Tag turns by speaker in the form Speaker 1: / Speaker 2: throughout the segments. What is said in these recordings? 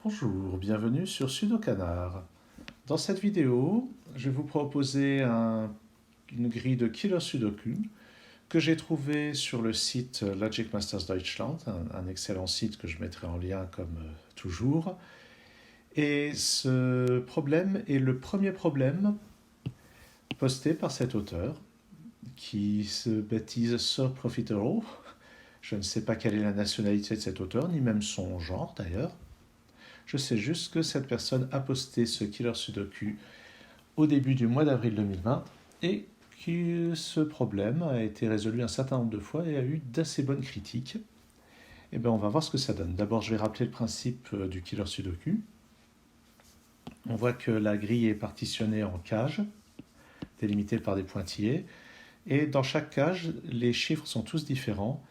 Speaker 1: Bonjour, bienvenue sur Sudokanar. Dans cette vidéo, je vais vous proposer une grille de Killer Sudoku que j'ai trouvée sur le site Logic Masters Deutschland, un excellent site que je mettrai en lien comme toujours. Et ce problème est le premier problème posté par cet auteur qui se baptise Sir Profiterole. Je ne sais pas quelle est la nationalité de cet auteur, ni même son genre d'ailleurs. Je sais juste que cette personne a posté ce Killer Sudoku au début du mois d'avril 2020 et que ce problème a été résolu un certain nombre de fois et a eu d'assez bonnes critiques. Et bien on va voir ce que ça donne. D'abord je vais rappeler le principe du Killer Sudoku. On voit que la grille est partitionnée en cages, délimitées par des pointillés, et dans chaque cage, les chiffres sont tous différents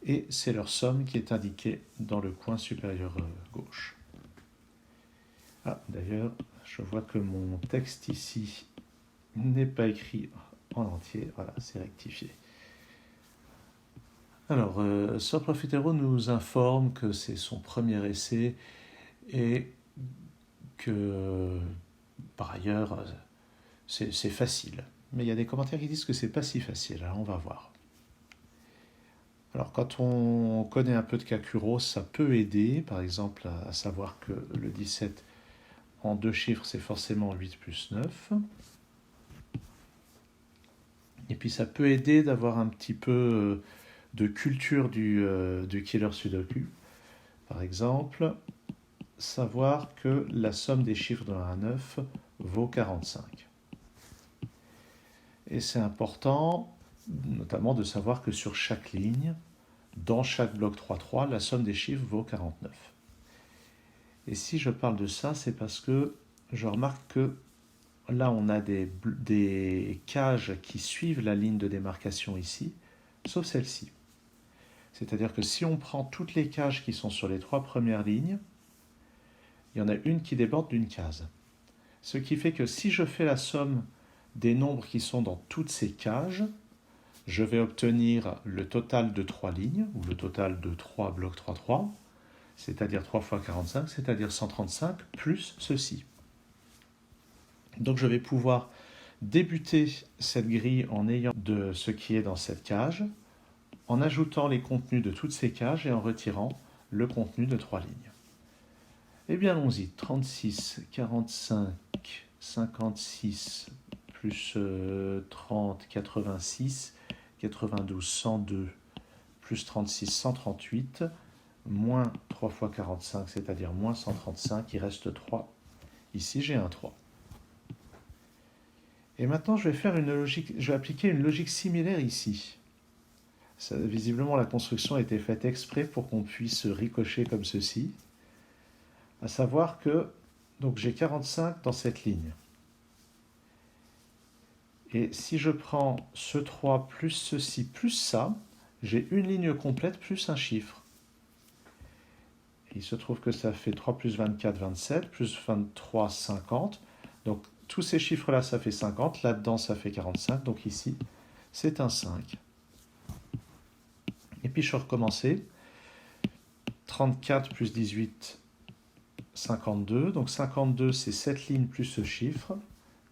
Speaker 1: et c'est leur somme qui est indiquée dans le coin supérieur gauche. Ah, d'ailleurs, je vois que mon texte ici n'est pas écrit en entier. Voilà, c'est rectifié. Alors, Sir Profitero nous informe que c'est son premier essai et que, par ailleurs, c'est facile. Mais il y a des commentaires qui disent que c'est pas si facile. Alors, on va voir. Alors, quand on connaît un peu de Kakuro, ça peut aider, par exemple, à savoir que le 17 en deux chiffres, c'est forcément 8 plus 9. Et puis ça peut aider d'avoir un petit peu de culture du Killer Sudoku. Par exemple, savoir que la somme des chiffres de 1 à 9 vaut 45. Et c'est important, notamment, de savoir que sur chaque ligne, dans chaque bloc 3-3, la somme des chiffres vaut 49. Et si je parle de ça, c'est parce que je remarque que là, on a des cages qui suivent la ligne de démarcation ici, sauf celle-ci. C'est-à-dire que si on prend toutes les cages qui sont sur les trois premières lignes, il y en a une qui déborde d'une case. Ce qui fait que si je fais la somme des nombres qui sont dans toutes ces cages, je vais obtenir le total de 3 lignes, ou le total de 3 blocs 3-3, c'est-à-dire 3 fois 45, c'est-à-dire 135, plus ceci. Donc je vais pouvoir débuter cette grille en ayant de ce qui est dans cette cage, en ajoutant les contenus de toutes ces cages et en retirant le contenu de 3 lignes. Eh bien allons-y, 36, 45, 56, plus 30, 86, 92, 102, plus 36, 138, moins 3 fois 45, c'est-à-dire moins 135, il reste 3. Ici j'ai un 3. Et maintenant, je vais appliquer une logique similaire ici. Ça, visiblement, la construction a été faite exprès pour qu'on puisse ricocher comme ceci. À savoir que donc j'ai 45 dans cette ligne. Et si je prends ce 3 plus ceci plus ça, j'ai une ligne complète plus un chiffre. Et il se trouve que ça fait 3 plus 24, 27, plus 23, 50. Donc tous ces chiffres-là, ça fait 50. Là-dedans, ça fait 45. Donc ici, c'est un 5. Et puis je vais recommencer. 34 plus 18, 52. Donc 52, c'est cette ligne plus ce chiffre.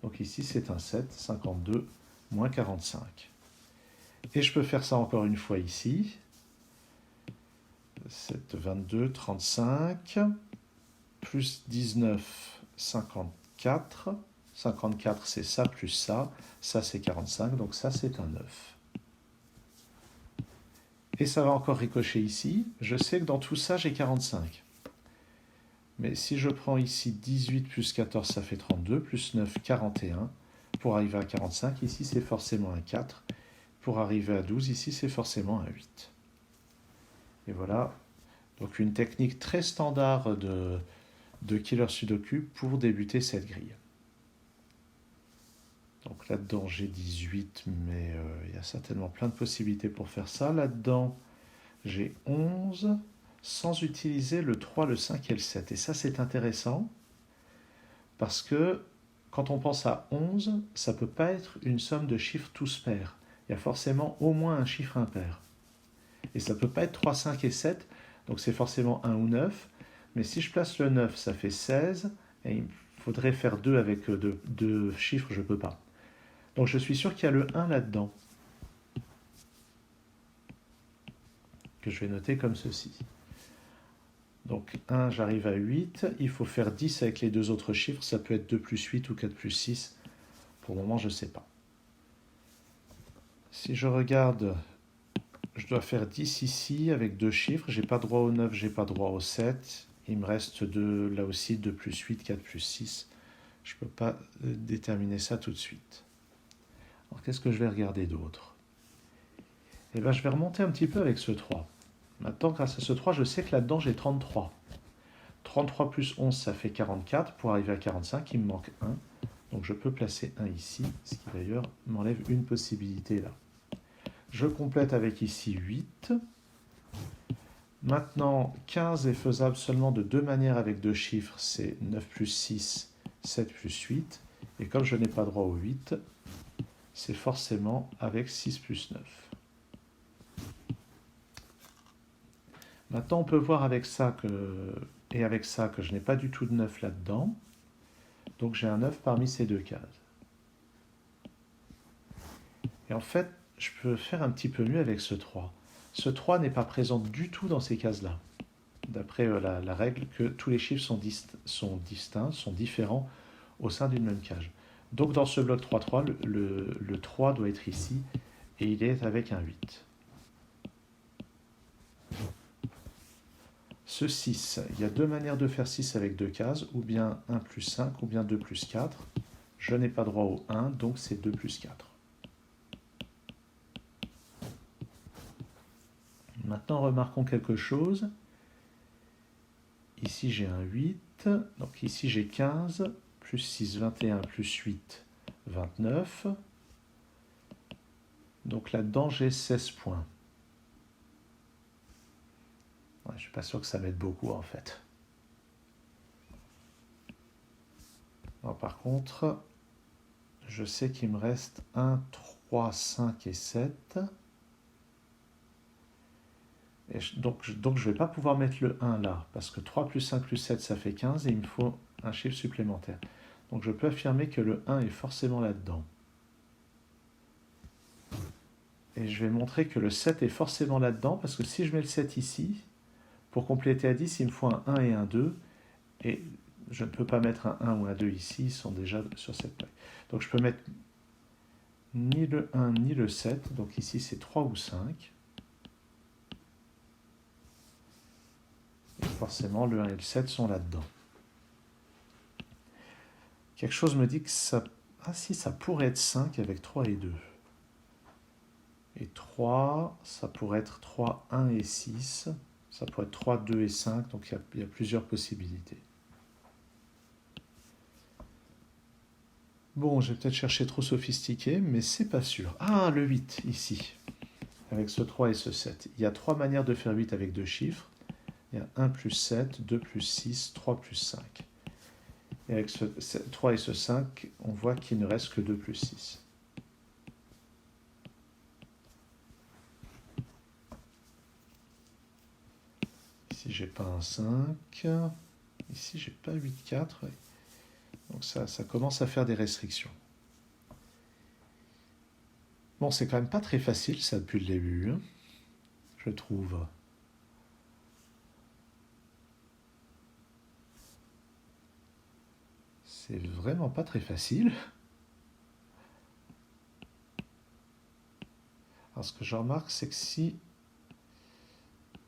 Speaker 1: Donc ici, c'est un 7. 52 moins 45. Et je peux faire ça encore une fois ici. 7, 22, 35. Plus 19, 54. 54, c'est ça plus ça. Ça, c'est 45. Donc ça, c'est un 9. Et ça va encore ricocher ici. Je sais que dans tout ça, j'ai 45. Mais si je prends ici 18 plus 14, ça fait 32, plus 9, 41. Pour arriver à 45, ici, c'est forcément un 4. Pour arriver à 12, ici, c'est forcément un 8. Et voilà. Donc une technique très standard de Killer Sudoku pour débuter cette grille. Donc là-dedans, j'ai 18, mais il y a certainement plein de possibilités pour faire ça. Là-dedans, j'ai 11, sans utiliser le 3, le 5 et le 7. Et ça, c'est intéressant, parce que quand on pense à 11, ça ne peut pas être une somme de chiffres tous pairs. Il y a forcément au moins un chiffre impair. Et ça ne peut pas être 3, 5 et 7, donc c'est forcément 1 ou 9. Mais si je place le 9, ça fait 16. Et il faudrait faire 2 avec deux chiffres, je ne peux pas. Donc je suis sûr qu'il y a le 1 là-dedans, que je vais noter comme ceci. Donc 1, j'arrive à 8. Il faut faire 10 avec les deux autres chiffres. Ça peut être 2 plus 8 ou 4 plus 6. Pour le moment, je ne sais pas. Si je regarde, je dois faire 10 ici avec deux chiffres. Je n'ai pas droit au 9, je n'ai pas droit au 7. Il me reste là aussi 2 plus 8, 4 plus 6. Je ne peux pas déterminer ça tout de suite. Alors qu'est-ce que je vais regarder d'autre? Eh bien, je vais remonter un petit peu avec ce 3. Maintenant, grâce à ce 3, je sais que là-dedans, j'ai 33. 33 plus 11, ça fait 44. Pour arriver à 45, il me manque 1. Donc je peux placer 1 ici, ce qui d'ailleurs m'enlève une possibilité là. Je complète avec ici 8. Maintenant, 15 est faisable seulement de deux manières avec deux chiffres. C'est 9 plus 6, 7 plus 8. Et comme je n'ai pas droit au 8, c'est forcément avec 6 plus 9. Maintenant, on peut voir avec ça que je n'ai pas du tout de 9 là-dedans. Donc j'ai un 9 parmi ces deux cases. Et en fait, je peux faire un petit peu mieux avec ce 3. Ce 3 n'est pas présent du tout dans ces cases-là. D'après la règle que tous les chiffres sont distincts, sont différents au sein d'une même case. Donc dans ce bloc 3-3, le 3 doit être ici, et il est avec un 8. Ce 6, il y a deux manières de faire 6 avec deux cases, ou bien 1 plus 5, ou bien 2 plus 4. Je n'ai pas droit au 1, donc c'est 2 plus 4. Maintenant, remarquons quelque chose. Ici, j'ai un 8. Donc ici, j'ai 15. Plus 6, 21. Plus 8, 29. Donc là-dedans, j'ai 16 points. Ouais, je ne suis pas sûr que ça m'aide beaucoup, en fait. Alors, par contre, je sais qu'il me reste 1, 3, 5 et 7. Et donc je ne vais pas pouvoir mettre le 1 là, parce que 3 plus 5 plus 7, ça fait 15, et il me faut un chiffre supplémentaire. Donc je peux affirmer que le 1 est forcément là-dedans. Et je vais montrer que le 7 est forcément là-dedans, parce que si je mets le 7 ici, pour compléter à 10, il me faut un 1 et un 2, et je ne peux pas mettre un 1 ou un 2 ici, ils sont déjà sur cette feuille. Donc je peux mettre ni le 1 ni le 7, donc ici c'est 3 ou 5. Et forcément, le 1 et le 7 sont là-dedans. Quelque chose me dit que ça... Ah si, ça pourrait être 5 avec 3 et 2. Et 3, ça pourrait être 3, 1 et 6. Ça pourrait être 3, 2 et 5. Donc il y a plusieurs possibilités. Bon, j'ai peut-être cherché trop sophistiqué, mais c'est pas sûr. Ah, le 8, ici. Avec ce 3 et ce 7. Il y a trois manières de faire 8 avec deux chiffres. Il y a 1 plus 7, 2 plus 6, 3 plus 5. Et avec ce 3 et ce 5, on voit qu'il ne reste que 2 plus 6. Ici, j'ai pas un 5. Ici, j'ai pas 8, 4. Donc ça commence à faire des restrictions. Bon, c'est quand même pas très facile, ça, depuis le début, hein, je trouve. C'est vraiment pas très facile. Alors, ce que je remarque, c'est que si...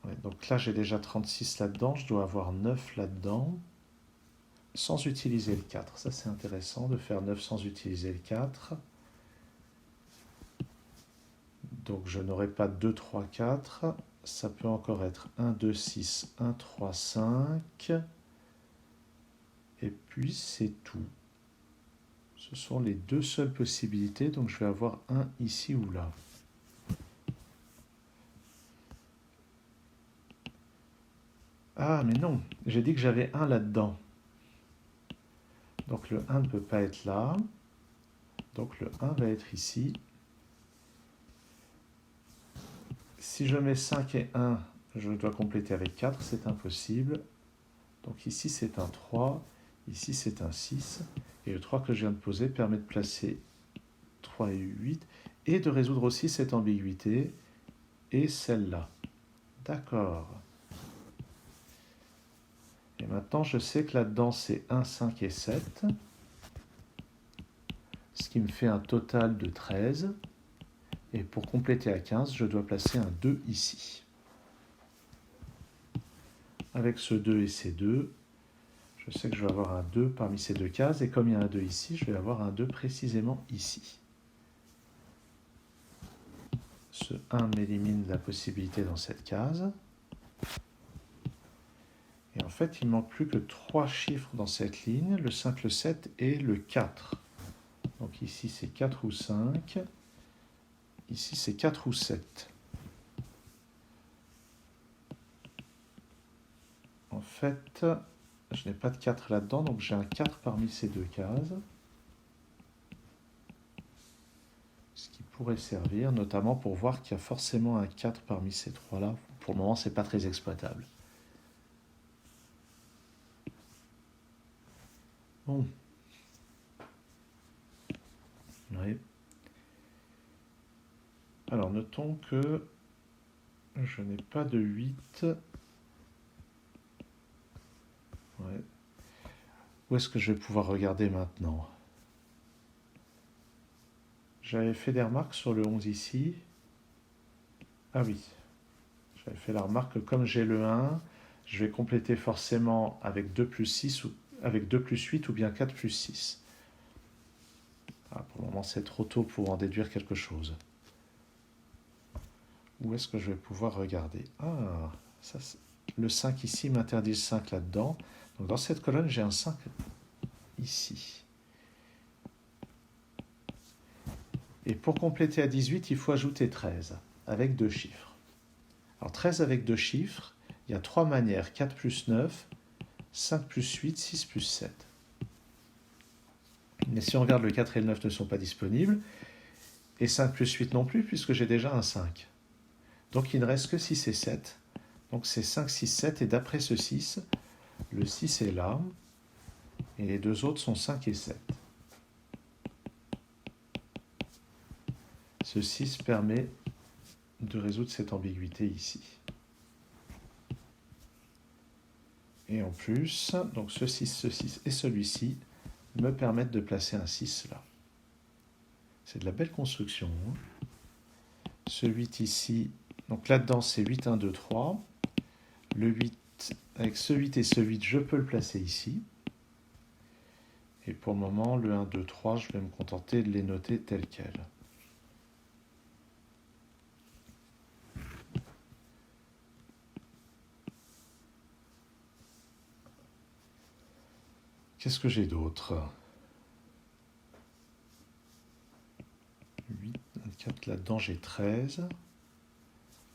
Speaker 1: Ouais, donc là, j'ai déjà 36 là-dedans, je dois avoir 9 là-dedans, sans utiliser le 4. Ça, c'est intéressant de faire 9 sans utiliser le 4. Donc, je n'aurai pas 2, 3, 4. Ça peut encore être 1, 2, 6, 1, 3, 5. Et puis, c'est tout. Ce sont les deux seules possibilités, donc je vais avoir un ici ou là. Ah, mais non, j'ai dit que j'avais un là-dedans. Donc le 1 ne peut pas être là. Donc le 1 va être ici. Si je mets 5 et 1, je dois compléter avec 4, c'est impossible. Donc ici c'est un 3, ici c'est un 6, et le 3 que je viens de poser permet de placer 3 et 8, et de résoudre aussi cette ambiguïté, et celle-là. D'accord. Et maintenant je sais que là-dedans c'est 1, 5 et 7, ce qui me fait un total de 13, et pour compléter à 15, je dois placer un 2 ici. Avec ce 2 et ces 2, je sais que je vais avoir un 2 parmi ces deux cases, et comme il y a un 2 ici, je vais avoir un 2 précisément ici. Ce 1 m'élimine la possibilité dans cette case. Et en fait, il ne manque plus que 3 chiffres dans cette ligne, le 5, le 7 et le 4. Donc ici, c'est 4 ou 5. Ici, c'est 4 ou 7. En fait, je n'ai pas de 4 là-dedans, donc j'ai un 4 parmi ces deux cases. Ce qui pourrait servir, notamment pour voir qu'il y a forcément un 4 parmi ces trois-là. Pour le moment, ce n'est pas très exploitable. Bon. Oui. Alors, notons que je n'ai pas de 8. Ouais. Où est-ce que je vais pouvoir regarder maintenant? J'avais fait des remarques sur le 11 ici. Ah oui. J'avais fait la remarque que comme j'ai le 1, je vais compléter forcément avec 2 plus 6 ou avec 2 plus 8 ou bien 4 plus 6. Ah, pour le moment, c'est trop tôt pour en déduire quelque chose. Où est-ce que je vais pouvoir regarder? Ah, ça, le 5 ici m'interdit le 5 là-dedans. Donc dans cette colonne, j'ai un 5 ici. Et pour compléter à 18, il faut ajouter 13 avec deux chiffres. Alors 13 avec deux chiffres, il y a trois manières. 4 plus 9, 5 plus 8, 6 plus 7. Mais si on regarde, le 4 et le 9 ne sont pas disponibles. Et 5 plus 8 non plus, puisque j'ai déjà un 5. Donc il ne reste que 6 et 7. Donc c'est 5, 6, 7. Et d'après ce 6, le 6 est là. Et les deux autres sont 5 et 7. Ce 6 permet de résoudre cette ambiguïté ici. Et en plus, donc ce 6 et celui-ci me permettent de placer un 6 là. C'est de la belle construction. Hein. Ce 8 ici, donc là-dedans c'est 8, 1, 2, 3. Le 8, avec ce 8 et ce 8, je peux le placer ici. Et pour le moment, le 1, 2, 3, je vais me contenter de les noter tels quels. Qu'est-ce que j'ai d'autre? 8, 24, là-dedans j'ai 13.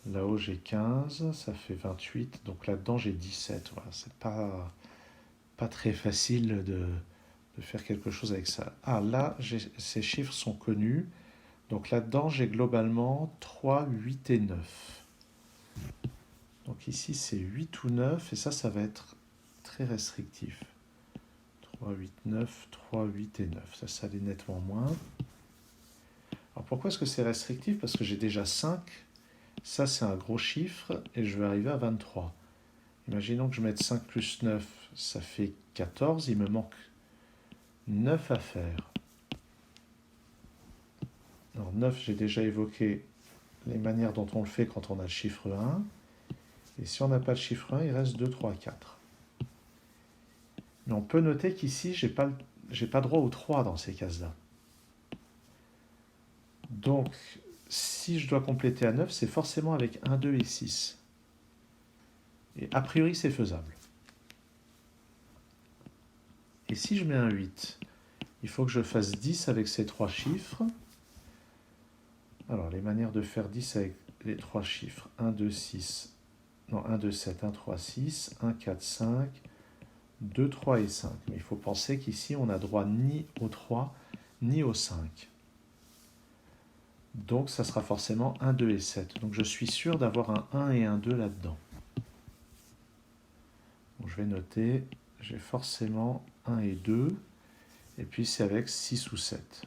Speaker 1: Là-haut j'ai 15, ça fait 28. Donc là-dedans j'ai 17. Voilà, c'est pas très facile de faire quelque chose avec ça. Ah, là, ces chiffres sont connus. Donc là-dedans, j'ai globalement 3, 8 et 9. Donc ici, c'est 8 ou 9, et ça va être très restrictif. 3, 8, 9, 3, 8 et 9. Ça l'est nettement moins. Alors pourquoi est-ce que c'est restrictif? Parce que j'ai déjà 5. Ça, c'est un gros chiffre, et je vais arriver à 23. Imaginons que je mette 5 plus 9, ça fait 14. Il me manque 9 à faire. Alors 9, j'ai déjà évoqué les manières dont on le fait quand on a le chiffre 1. Et si on n'a pas le chiffre 1, il reste 2, 3, 4. Mais on peut noter qu'ici, je n'ai pas droit au 3 dans ces cases-là. Donc, si je dois compléter à 9, c'est forcément avec 1, 2 et 6. Et a priori, c'est faisable. Et si je mets un 8, il faut que je fasse 10 avec ces trois chiffres. Alors, les manières de faire 10 avec les trois chiffres. 1, 2, 6. Non, 1, 2, 7, 1, 3, 6. 1, 4, 5. 2, 3 et 5. Mais il faut penser qu'ici, on n'a droit ni au 3, ni au 5. Donc, ça sera forcément 1, 2 et 7. Donc, je suis sûr d'avoir un 1 et un 2 là-dedans. Donc je vais noter, j'ai forcément 1 et 2, et puis c'est avec 6 ou 7.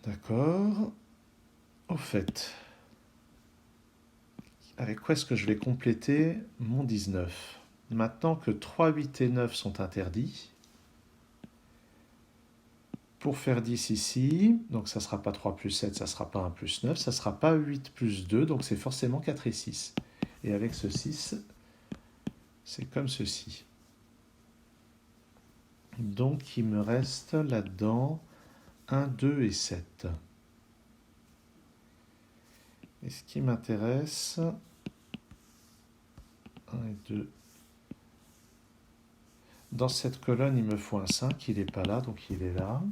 Speaker 1: D'accord. Au fait, avec quoi est-ce que je vais compléter mon 19? Maintenant que 3, 8 et 9 sont interdits, pour faire 10 ici, donc ça ne sera pas 3 plus 7, ça ne sera pas 1 plus 9, ça ne sera pas 8 plus 2, donc c'est forcément 4 et 6. Et avec ce 6, c'est comme ceci. Donc il me reste là-dedans 1, 2 et 7. Et ce qui m'intéresse, 1 et 2. Dans cette colonne, il me faut un 5, il n'est pas là, donc il est là.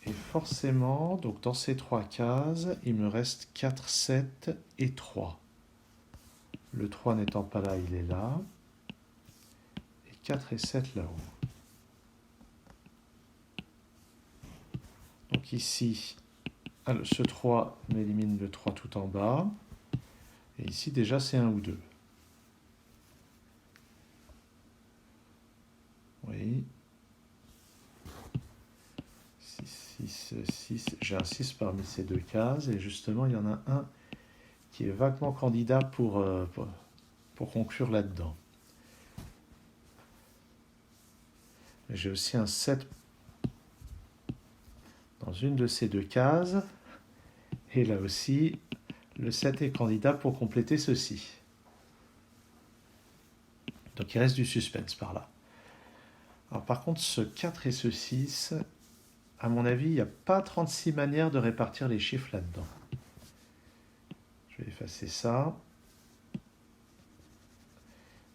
Speaker 1: Et forcément, donc dans ces 3 cases, il me reste 4, 7 et 3. Le 3 n'étant pas là, il est là. Et 4 et 7 là-haut. Donc ici, ce 3 m'élimine le 3 tout en bas. Et ici, déjà, c'est 1 ou 2. Oui. 6. J'ai un 6 parmi ces 2 cases. Et justement, il y en a un qui est vaguement candidat pour conclure là-dedans. J'ai aussi un 7 dans une de ces 2 cases. Et là aussi, le 7 est candidat pour compléter ceci. Donc il reste du suspense par là. Alors par contre, ce 4 et ce 6, à mon avis, il n'y a pas 36 manières de répartir les chiffres là-dedans. Je vais effacer ça.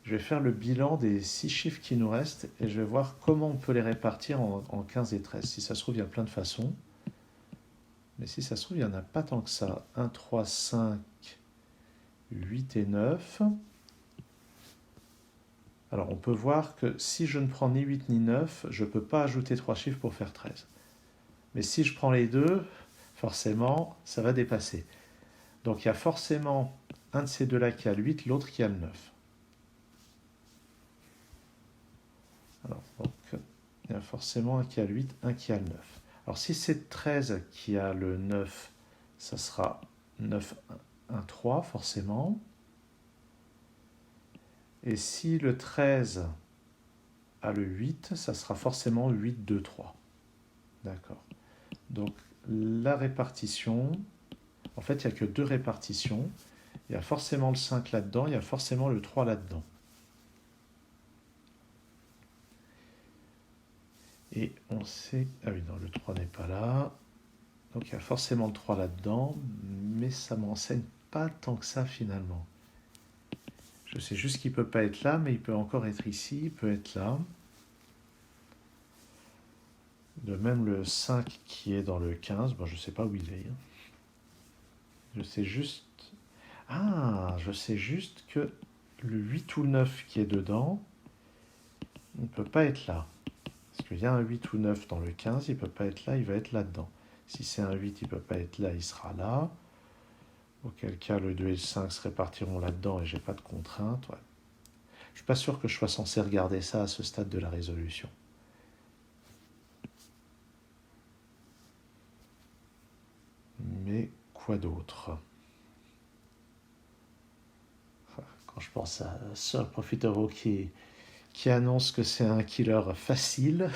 Speaker 1: Je vais faire le bilan des 6 chiffres qui nous restent et je vais voir comment on peut les répartir en 15 et 13. Si ça se trouve, il y a plein de façons. Mais si ça se trouve, il n'y en a pas tant que ça. 1, 3, 5, 8 et 9. Alors on peut voir que si je ne prends ni 8 ni 9, je ne peux pas ajouter 3 chiffres pour faire 13. Mais si je prends les deux, forcément, ça va dépasser. Donc il y a forcément un de ces deux-là qui a le 8, l'autre qui a le 9. Alors, donc, il y a forcément un qui a le 8, un qui a le 9. Alors si c'est 13 qui a le 9, ça sera 9, 1, 3 forcément. Et si le 13 a le 8, ça sera forcément 8, 2, 3. D'accord. Donc la répartition, en fait il n'y a que 2 répartitions. Il y a forcément le 5 là-dedans, il y a forcément le 3 là-dedans. Et on sait... Ah oui, non, le 3 n'est pas là. Donc il y a forcément le 3 là-dedans, mais ça ne m'enseigne pas tant que ça finalement. Je sais juste qu'il ne peut pas être là, mais il peut encore être ici, il peut être là. De même le 5 qui est dans le 15, bon, je ne sais pas où il est. Je sais juste... Ah, je sais juste que le 8 ou le 9 qui est dedans, il ne peut pas être là. Parce qu'il y a un 8 ou 9 dans le 15, il ne peut pas être là, il va être là-dedans. Si c'est un 8, il ne peut pas être là, il sera là. Auquel cas, le 2 et le 5 se répartiront là-dedans et je n'ai pas de contrainte. Ouais. Je ne suis pas sûr que je sois censé regarder ça à ce stade de la résolution. Mais quoi d'autre? Quand je pense à Sir Profitero qui annonce que c'est un killer facile,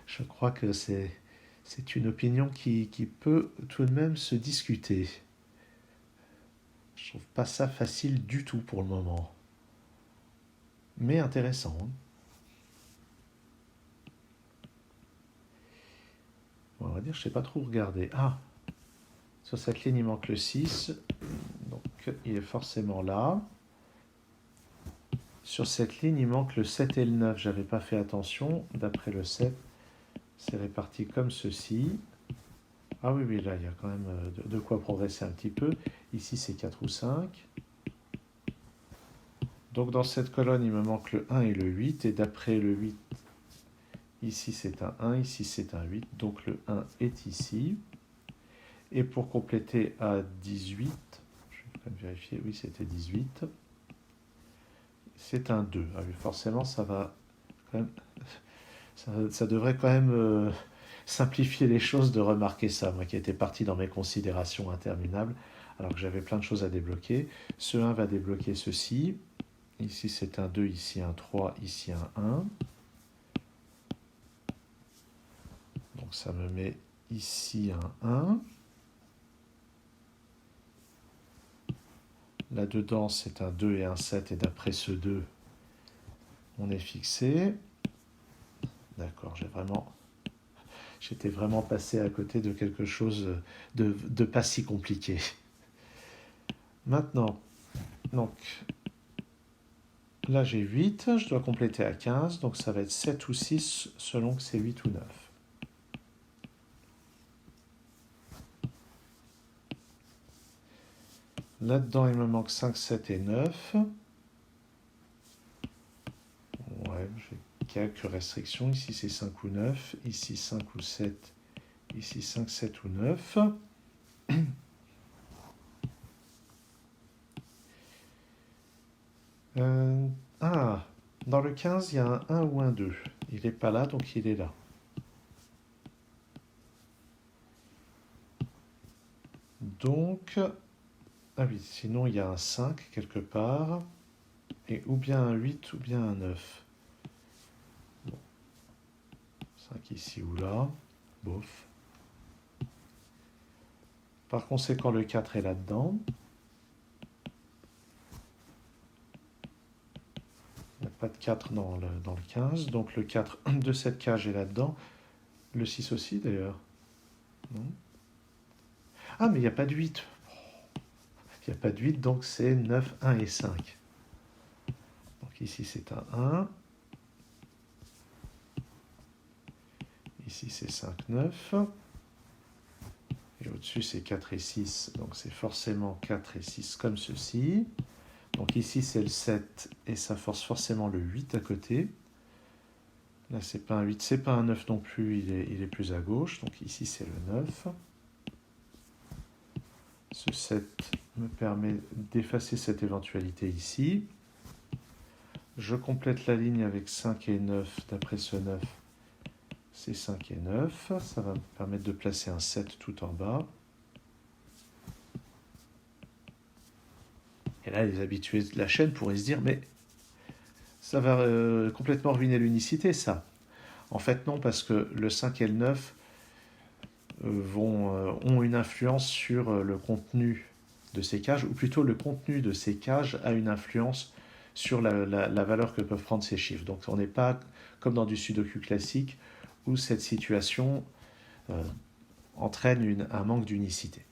Speaker 1: je crois que c'est une opinion qui peut tout de même se discuter. Je trouve pas ça facile du tout pour le moment. Mais intéressant. Bon, on va dire, je ne sais pas trop regarder. Ah, sur cette ligne, il manque le 6. Donc, il est forcément là. Sur cette ligne, il manque le 7 et le 9. Je n'avais pas fait attention. D'après le 7, c'est réparti comme ceci. Ah oui, là, il y a quand même de quoi progresser un petit peu. Ici, c'est 4 ou 5. Donc, dans cette colonne, il me manque le 1 et le 8. Et d'après le 8, ici, c'est un 1. Ici, c'est un 8. Donc, le 1 est ici. Et pour compléter à 18, je vais quand même vérifier, oui c'était 18, c'est un 2. Ah oui, forcément ça va quand même, ça devrait quand même simplifier les choses de remarquer ça, moi qui étais parti dans mes considérations interminables, alors que j'avais plein de choses à débloquer. Ce 1 va débloquer ceci. Ici c'est un 2, ici un 3, ici un 1. Donc ça me met ici un 1. Là-dedans c'est un 2 et un 7, et d'après ce 2, on est fixé. D'accord, j'étais vraiment passé à côté de quelque chose de pas si compliqué. Maintenant, donc, là j'ai 8, je dois compléter à 15, donc ça va être 7 ou 6 selon que c'est 8 ou 9. Là-dedans, il me manque 5, 7 et 9. Ouais, j'ai quelques restrictions. Ici, c'est 5 ou 9. Ici, 5 ou 7. Ici, 5, 7 ou 9. Dans le 15, il y a un 1 ou un 2. Il n'est pas là, donc il est là. Donc, ah oui, sinon il y a un 5 quelque part. Et ou bien un 8 ou bien un 9. Bon. 5 ici ou là. Bof. Par conséquent, le 4 est là-dedans. Il n'y a pas de 4 dans le 15. Donc le 4 de cette cage est là-dedans. Le 6 aussi d'ailleurs. Non. Ah, mais il n'y a pas de 8. Il n'y a pas de 8, donc c'est 9, 1 et 5. Donc ici c'est un 1. Ici c'est 5, 9. Et au-dessus c'est 4 et 6. Donc c'est forcément 4 et 6 comme ceci. Donc ici c'est le 7 et ça force forcément le 8 à côté. Là c'est pas un 8, c'est pas un 9 non plus, il est plus à gauche. Donc ici c'est le 9. Ce 7 me permet d'effacer cette éventualité ici. Je complète la ligne avec 5 et 9. D'après ce 9, c'est 5 et 9. Ça va me permettre de placer un 7 tout en bas. Et là, les habitués de la chaîne pourraient se dire, mais ça va complètement ruiner l'unicité, ça. En fait, non, parce que le 5 et le 9 ont une influence sur le contenu de ces cages, ou plutôt le contenu de ces cages a une influence sur la valeur que peuvent prendre ces chiffres. Donc on n'est pas comme dans du sudoku classique, où cette situation entraîne un manque d'unicité.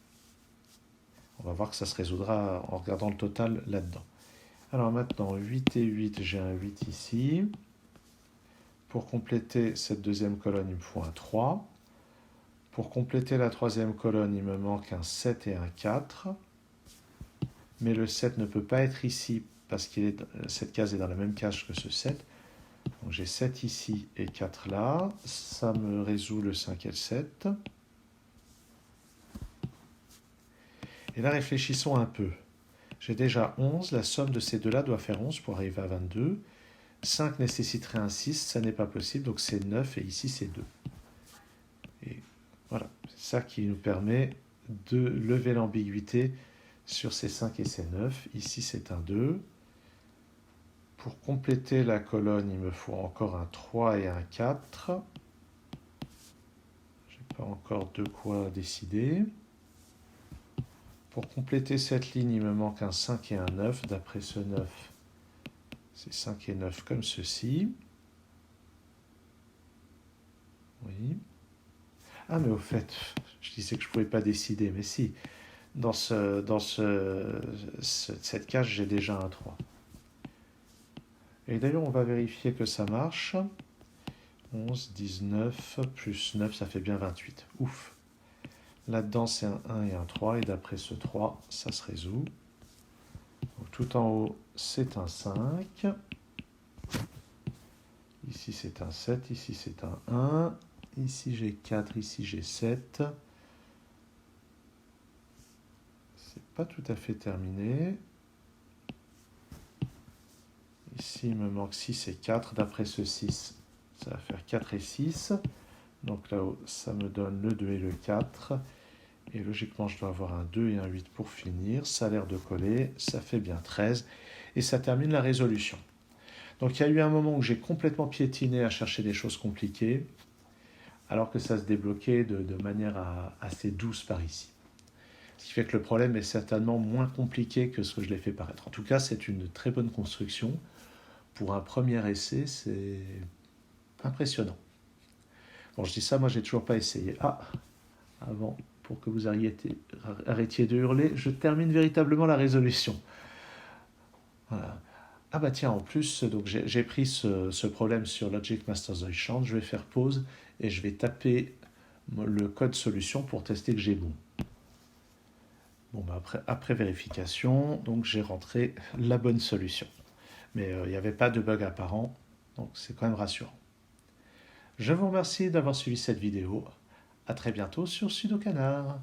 Speaker 1: On va voir que ça se résoudra en regardant le total là-dedans. Alors maintenant, 8 et 8, j'ai un 8 ici. Pour compléter cette deuxième colonne, il me faut un 3. Pour compléter la troisième colonne, il me manque un 7 et un 4. Mais le 7 ne peut pas être ici parce que cette case est dans la même cage que ce 7. Donc j'ai 7 ici et 4 là. Ça me résout le 5 et le 7. Et là, réfléchissons un peu. J'ai déjà 11. La somme de ces deux-là doit faire 11 pour arriver à 22. 5 nécessiterait un 6. Ça n'est pas possible. Donc c'est 9 et ici c'est 2. Et voilà. C'est ça qui nous permet de lever l'ambiguïté sur ces 5 et ces 9. Ici c'est un 2. Pour compléter la colonne, il me faut encore un 3 et un 4. Je n'ai pas encore de quoi décider. Pour compléter cette ligne, il me manque un 5 et un 9. D'après ce 9, c'est 5 et 9 comme ceci. Oui. Ah, mais au fait, je disais que je ne pouvais pas décider, mais si. Dans cette cage, j'ai déjà un 3. Et d'ailleurs, on va vérifier que ça marche. 11, 19, plus 9, ça fait bien 28. Ouf. Là-dedans, c'est un 1 et un 3. Et d'après ce 3, ça se résout. Donc, tout en haut, c'est un 5. Ici, c'est un 7. Ici, c'est un 1. Ici, j'ai 4. Ici, j'ai 7. pas tout à fait terminé. Ici, il me manque 6 et 4. D'après ce 6, ça va faire 4 et 6. Donc là-haut, ça me donne le 2 et le 4. Et logiquement, je dois avoir un 2 et un 8 pour finir. Ça a l'air de coller. Ça fait bien 13. Et ça termine la résolution. Donc il y a eu un moment où j'ai complètement piétiné à chercher des choses compliquées, alors que ça se débloquait de manière assez douce par ici. Ce qui fait que le problème est certainement moins compliqué que ce que je l'ai fait paraître. En tout cas, c'est une très bonne construction. Pour un premier essai, c'est impressionnant. Bon, je dis ça, moi j'ai toujours pas essayé. Ah, avant, pour que vous arrêtiez de hurler, je termine véritablement la résolution. Voilà. Ah bah tiens, en plus, donc j'ai pris ce problème sur Logic Masters Exchange, je vais faire pause et je vais taper le code solution pour tester que j'ai bon. Bon, bah après vérification, donc j'ai rentré la bonne solution. Mais il n'y avait pas de bug apparent, donc c'est quand même rassurant. Je vous remercie d'avoir suivi cette vidéo. À très bientôt sur Sudocanard.